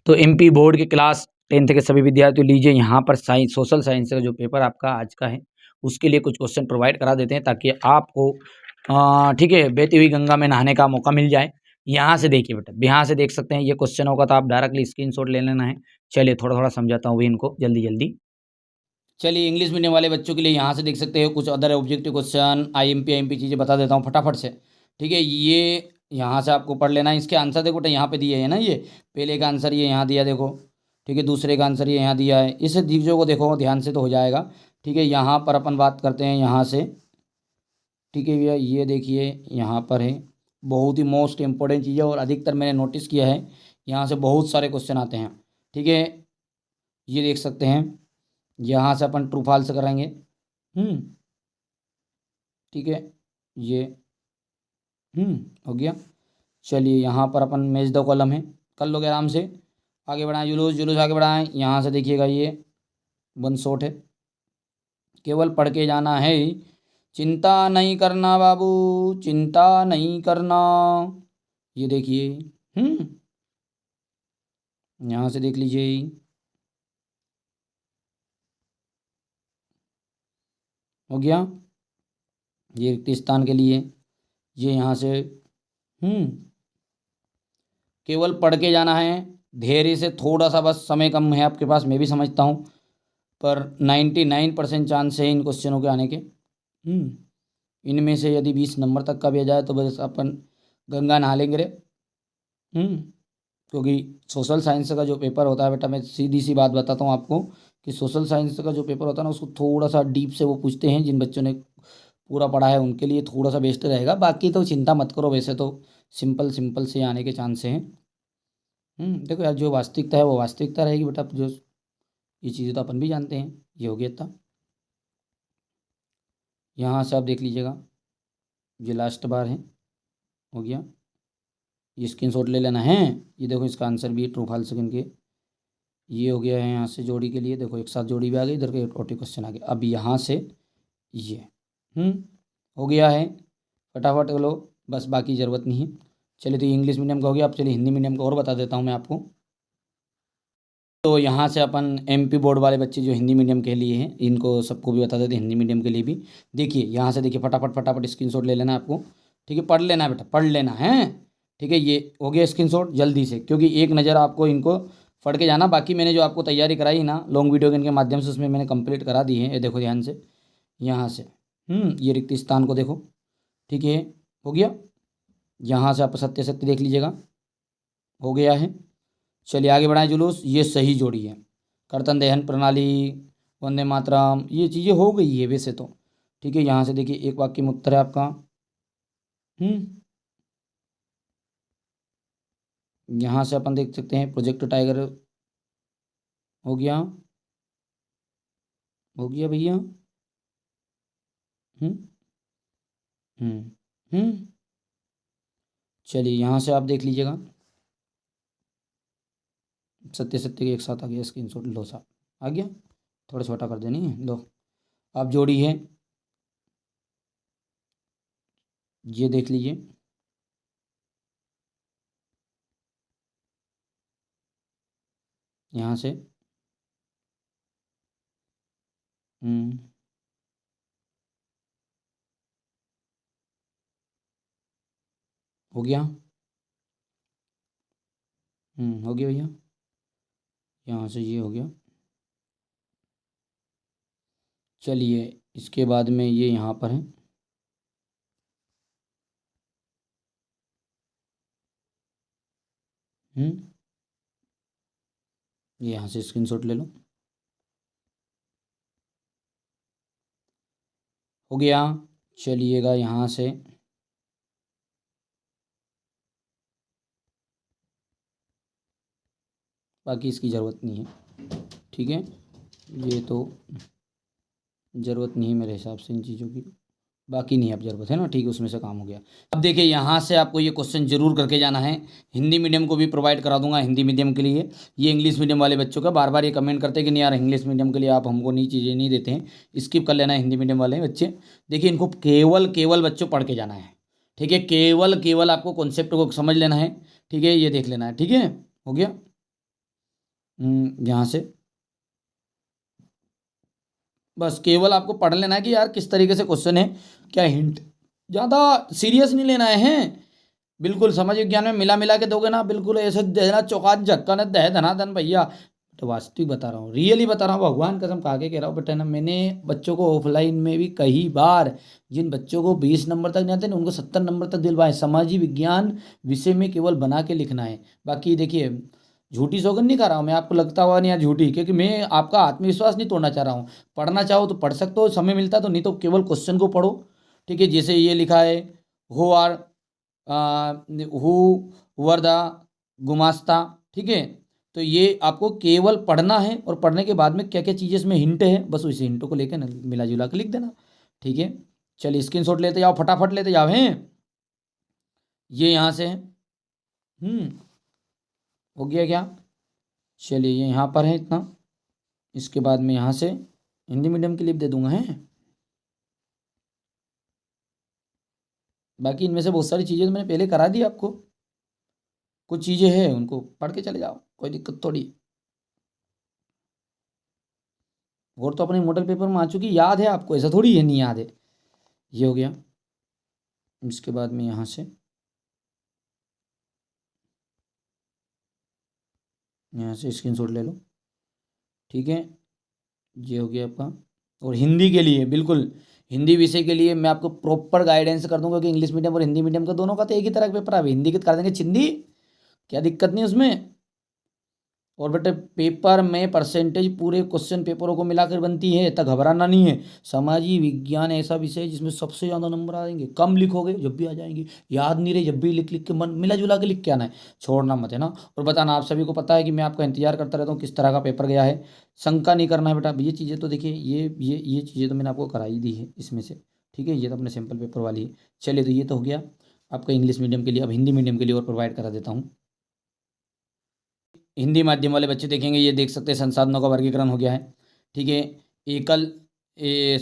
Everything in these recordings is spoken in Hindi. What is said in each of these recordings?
तो एमपी बोर्ड के क्लास 10th के सभी विद्यार्थी लीजिए, यहाँ पर साइंस सोशल साइंस का जो पेपर आपका आज का है उसके लिए कुछ क्वेश्चन प्रोवाइड करा देते हैं ताकि आपको ठीक है बहती हुई गंगा में नहाने का मौका मिल जाए। यहाँ से देखिए बेटा, यहाँ से देख सकते हैं ये क्वेश्चन होगा तो आप डायरेक्टली स्क्रीनशॉट ले लेना है। चलिए थोड़ा थोड़ा समझाता हूँ भी इनको जल्दी जल्दी। चलिए इंग्लिश मीडियम वाले बच्चों के लिए यहाँ से देख सकते हो कुछ अदर ऑब्जेक्टिव क्वेश्चन आईएमपी चीज़ें बता देता हूँ फटाफट से। ठीक है, ये यहाँ से आपको पढ़ लेना है। इसके आंसर देखो बेटा यहाँ पे दिए है ना, ये पहले का आंसर ये यहाँ दिया देखो। ठीक है, दूसरे का आंसर ये यहाँ दिया है। इस चीज़ों को देखो ध्यान से तो हो जाएगा। ठीक है, यहाँ पर अपन बात करते हैं यहाँ से। ठीक है भैया, ये देखिए यहाँ पर है, बहुत ही मोस्ट इम्पोर्टेंट चीज़ है और अधिकतर मैंने नोटिस किया है यहाँ से बहुत सारे क्वेश्चन आते हैं। ठीक है, ये देख सकते हैं यहाँ से अपन ट्रू फॉल्स करेंगे। ठीक है, ये हो गया। चलिए यहाँ पर अपन मैच द कॉलम है, कर लोगे आराम से। आगे बढ़ाएं, जुलूस जुलूस आगे बढ़ाएं। यहाँ से देखिएगा ये वन शॉट है, केवल पढ़ के जाना है, चिंता नहीं करना बाबू, चिंता नहीं करना। ये देखिए यहाँ से देख लीजिए, हो गया। ये रिक्त स्थान के लिए ये यहाँ से केवल पढ़ के जाना है, धैर्य से। थोड़ा सा बस समय कम है आपके पास, मैं भी समझता हूँ, पर 99% चांस है इन क्वेश्चनों के आने के। इनमें से यदि 20 नंबर तक का भी आ जाए तो बस अपन गंगा नहा लेंगे रे। क्योंकि सोशल साइंस का जो पेपर होता है बेटा, मैं सीधी सी बात बताता हूँ आपको कि सोशल साइंस का जो पेपर होता है ना उसको थोड़ा सा डीप से वो पूछते हैं। जिन बच्चों ने पूरा पढ़ा है उनके लिए थोड़ा सा बेस्ट रहेगा, बाकी तो चिंता मत करो, वैसे तो सिंपल सिंपल से आने के चांस हैं। देखो यार, जो वास्तविकता है वो वास्तविकता रहेगी बेटा। जो ये चीज़ें तो अपन भी जानते हैं। ये हो गया था, यहाँ से आप देख लीजिएगा, ये लास्ट बार है, हो गया। ये स्क्रीनशॉट ले लेना है। ये देखो इसका आंसर भी ट्रू फॉल्स सेकंड के ये हो गया है। यहाँ से जोड़ी के लिए देखो एक साथ जोड़ी भी आ गई, इधर के ओटी क्वेश्चन आ गया। अब यहाँ से ये हो गया है, फटाफट लो बस, बाकी ज़रूरत नहीं है। चलिए, तो ये इंग्लिश मीडियम का हो गया। अब चलिए हिंदी मीडियम का और बता देता हूँ मैं आपको। तो यहाँ से अपन एमपी बोर्ड वाले बच्चे जो हिंदी मीडियम के लिए हैं इनको सबको भी बता देते हैं, हिंदी मीडियम के लिए भी। देखिए यहाँ से देखिए, फटाफट फटाफट स्क्रीनशॉट ले लेना है आपको। ठीक है, पढ़ लेना है बेटा, पढ़ लेना है। ठीक है, ये हो गया स्क्रीनशॉट जल्दी से, क्योंकि एक नज़र आपको इनको पढ़ के जाना। बाकी मैंने जो आपको तैयारी कराई ना लॉन्ग वीडियो के इनके माध्यम से, उसमें मैंने कंप्लीट करा दी है। ये देखो ध्यान से, यहाँ से ये रिक्त स्थान को देखो। ठीक है, हो गया। यहाँ से आप सत्य सत्य देख लीजिएगा, हो गया है। चलिए आगे बढ़ाएं जुलूस। ये सही जोड़ी है, कर्तन दहन प्रणाली, वंदे मातरम, ये चीज़ें हो गई है वैसे तो। ठीक है, यहाँ से देखिए एक वाक्य में उत्तर है आपका। यहाँ से अपन देख सकते हैं प्रोजेक्ट टाइगर, हो गया, हो गया भैया। हम्म हम्म हम्म चलिए यहाँ से आप देख लीजिएगा, सत्य सत्य के एक साथ आ गया स्क्रीनशॉट, लो साहब आ गया। थोड़ा छोटा कर देनी है, लो आप जोड़ी है, ये देख लीजिए। यहाँ से हम्म हो गया। हो गया भैया। यहाँ से ये हो गया। चलिए इसके बाद में ये यहाँ पर है, ये यहाँ से स्क्रीनशॉट ले लो, हो गया। चलिएगा यहाँ से बाकी इसकी ज़रूरत नहीं है। ठीक है, ये तो ज़रूरत नहीं है मेरे हिसाब से इन चीज़ों की, बाकी नहीं अब ज़रूरत है ना। ठीक है, उसमें से काम हो गया। अब देखिए यहाँ से आपको ये क्वेश्चन जरूर करके जाना है। हिंदी मीडियम को भी प्रोवाइड करा दूंगा हिंदी मीडियम के लिए। ये इंग्लिश मीडियम वाले बच्चों का बार बार ये कमेंट करते हैं कि नहीं यार इंग्लिश मीडियम के लिए आप हमको नई चीज़ें नहीं देते हैं, स्किप कर लेना है हिंदी मीडियम वाले बच्चे। देखिए इनको केवल केवल बच्चों पढ़ के जाना है। ठीक है, केवल केवल आपको कॉन्सेप्ट को समझ लेना है। ठीक है, ये देख लेना है। ठीक है, हो गया। यहाँ से बस केवल आपको पढ़ लेना है कि यार किस तरीके से क्वेश्चन है, क्या हिंट, ज़्यादा सीरियस नहीं लेना है। बिल्कुल समझ विज्ञान में मिला मिला के दोगे ना, बिल्कुल ऐसे देना चौका झक्का न दह धनाधन भैया। तो वास्तविक बता रहा हूँ, रियली बता रहा हूँ, भगवान कसम खा के कह रहा हूँ बेटा ना, मैंने बच्चों को ऑफलाइन में भी कई बार, जिन बच्चों को 20 नंबर तक नहीं आते ना, उनको 70 नंबर तक दिलवाए। समाजी विज्ञान विषय में केवल बना के लिखना है। बाकी देखिए, झूठी सौगंध नहीं खा रहा हूँ मैं, आपको लगता हुआ नहीं यार झूठी, क्योंकि मैं आपका आत्मविश्वास नहीं तोड़ना चाह रहा हूँ। पढ़ना चाहो तो पढ़ सकते हो, समय मिलता तो, नहीं तो केवल क्वेश्चन को पढ़ो। ठीक है, जैसे ये लिखा है, who are who were the गुमास्ता। ठीक है, तो ये आपको केवल पढ़ना है, और पढ़ने के बाद में क्या क्या चीज़ें इसमें हिंट है, बस उसी हिंटों को लेकर ना मिला जुला के लिख देना। ठीक है, चलिए स्क्रीनशॉट लेते जाओ, फटाफट लेते जाओ हैं। ये यहाँ से है। हो गया क्या? चलिए ये यहाँ पर है इतना। इसके बाद में यहाँ से हिंदी मीडियम की लिप दे दूंगा है। बाकी इनमें से बहुत सारी चीज़ें तो मैंने पहले करा दी आपको, कुछ चीज़ें हैं उनको पढ़ के चले जाओ, कोई दिक्कत थोड़ी। और तो अपने मॉडल पेपर में आ चुकी, याद है आपको, ऐसा थोड़ी है नहीं याद है। ये हो गया। इसके बाद में यहाँ से, यहाँ से स्क्रीनशॉट ले लो। ठीक है, ये हो गया आपका। और हिंदी के लिए बिल्कुल, हिंदी विषय के लिए मैं आपको प्रॉपर गाइडेंस कर दूंगा कि इंग्लिश मीडियम और हिंदी मीडियम का दोनों का तो एक ही तरह का पेपर है। हिंदी की कर देंगे चिंदी, क्या दिक्कत नहीं उसमें। और बेटे पेपर में परसेंटेज पूरे क्वेश्चन पेपरों को मिलाकर बनती है, तब घबराना नहीं है। समाजी विज्ञान ऐसा विषय है जिसमें सबसे ज़्यादा नंबर आएंगे, कम लिखोगे जब भी आ जाएंगे, याद नहीं रहे जब भी लिख लिख के मन मिला जुला के लिख के आना है, छोड़ना मत है ना। और बताना, आप सभी को पता है कि मैं आपका इंतजार करता रहता हूँ किस तरह का पेपर गया है। शंका नहीं करना है बेटा, ये चीज़ें तो देखिए, ये चीज़ें तो मैंने आपको कराई दी है इसमें से। ठीक है, ये तो अपने सिंपल पेपर वाली है। चलिए, तो ये तो हो गया आपका इंग्लिश मीडियम के लिए। अब हिंदी मीडियम के लिए और प्रोवाइड करा देता हूँ। हिंदी माध्यम वाले बच्चे देखेंगे, ये देख सकते हैं संसाधनों का वर्गीकरण हो गया है। ठीक है, एकल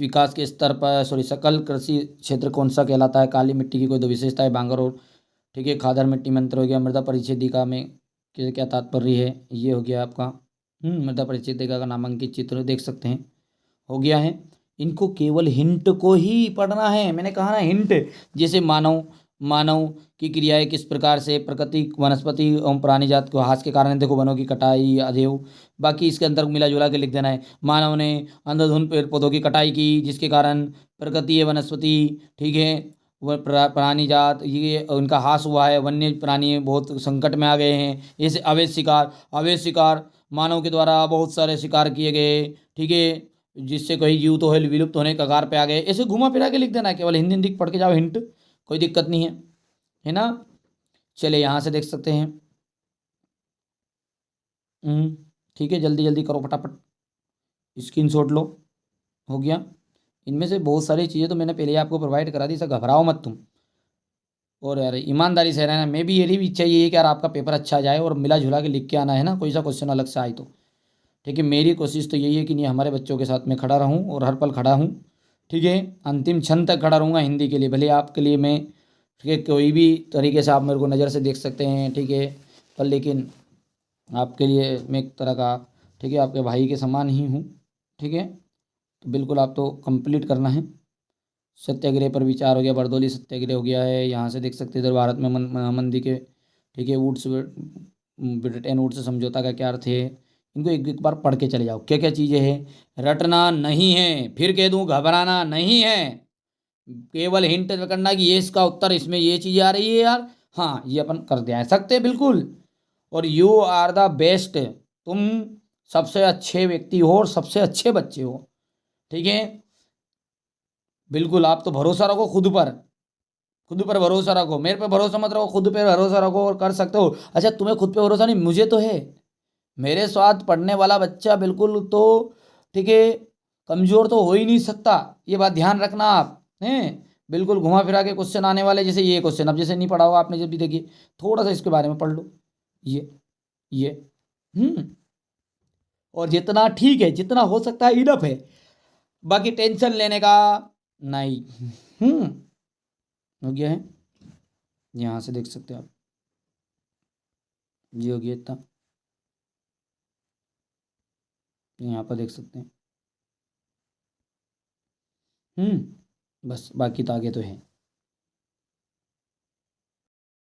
विकास के स्तर पर, सॉरी, सकल कृषि क्षेत्र कौन सा कहलाता है, काली मिट्टी की कोई दो विशेषताएं, बांगर और, ठीक है, खादर मिट्टी में अंतर हो गया, मृदा परिच्छेदिका में क्या क्या तात्पर्य है, ये हो गया आपका। मृदा परिच्छेदिका का नामांकित चित्र देख सकते हैं, हो गया है। इनको केवल हिंट को ही पढ़ना है, मैंने कहा ना हिंट। जैसे मानव, मानव की क्रियाएं किस प्रकार से, प्रकृति, वनस्पति एवं प्राणी जात को हास के कारण देखो, वनों की कटाई अधेव। बाकी इसके अंदर मिला जुला के लिख देना है। मानव ने अंधाधुंध पेड़ पौधों की कटाई की जिसके कारण प्रकृति है, वनस्पति, ठीक है, वह प्राणी जात ये उनका हास हुआ है, वन्य प्राणी बहुत संकट में आ गए हैं। जैसे अवैध शिकार, अवैध शिकार, मानव के द्वारा बहुत सारे शिकार किए गए। ठीक है, जिससे कई जीव तो है विलुप्त होने के कगार पे आ गए। ऐसे घुमा फिरा के लिख देना है, केवल हिंदी हिंदी पढ़ के जाओ, हिंट, कोई दिक्कत नहीं है ना। चलिए यहाँ से देख सकते हैं। ठीक है, जल्दी जल्दी करो फटाफट, स्क्रीनशॉट लो। हो गया। इनमें से बहुत सारी चीज़ें तो मैंने पहले ही आपको प्रोवाइड करा दी, सब घबराओ मत तुम। और यार ईमानदारी से रहना, मैं भी यही भी इच्छा ये है कि यार आपका पेपर अच्छा जाए और मिला जुला के लिख के आना है ना, कोई सा क्वेश्चन अलग से आए तो। ठीक है, मेरी कोशिश तो यही है कि नहीं, हमारे बच्चों के साथ में खड़ा रहूँ और हर पल खड़ा हूँ। ठीक है, अंतिम क्षण तक खड़ा रहूँगा हिंदी के लिए, भले आपके लिए मैं, ठीक है, कोई भी तरीके से आप मेरे को नज़र से देख सकते हैं। ठीक है, पर लेकिन आपके लिए मैं एक तरह का, ठीक है, आपके भाई के समान ही हूँ। ठीक है, तो बिल्कुल आप तो कंप्लीट करना है। सत्याग्रह पर विचार हो गया, बरदौली सत्याग्रह हो गया है, यहाँ से देख सकते हैं इधर भारत में मंदी के, ठीक है, वुड्स, ब्रिटेन वुड्स समझौता का क्या अर्थ है। इनको एक एक बार पढ़ के चले जाओ, क्या क्या चीज़ें हैं, रटना नहीं है, फिर कह दूं घबराना नहीं है। केवल हिंट करना कि ये इसका उत्तर, इसमें ये चीज़ आ रही है यार, हाँ ये अपन कर दे सकते हैं बिल्कुल। और यू आर द बेस्ट, तुम सबसे अच्छे व्यक्ति हो और सबसे अच्छे बच्चे हो। ठीक है, बिल्कुल, आप तो भरोसा रखो खुद पर, खुद पर भरोसा रखो, मेरे पे भरोसा मत रखो, खुद पे भरोसा रखो और कर सकते हो। अच्छा, तुम्हें खुद पे भरोसा नहीं, मुझे तो है। मेरे साथ पढ़ने वाला बच्चा बिल्कुल तो, ठीक है, कमज़ोर तो हो ही नहीं सकता, ये बात ध्यान रखना आप हैं। बिल्कुल घुमा फिरा के क्वेश्चन आने वाले, जैसे ये क्वेश्चन अब जैसे नहीं पढ़ा होगा आपने, जब भी देखिए थोड़ा सा इसके बारे में पढ़ लो। ये हम्म और जितना ठीक है, जितना हो सकता है इनफ है, बाकी टेंशन लेने का नहीं। हो गया है, यहाँ से देख सकते हो आप, ये हो गया इतना। यहाँ पर देख सकते हैं। बस बाकी तो आगे तो है।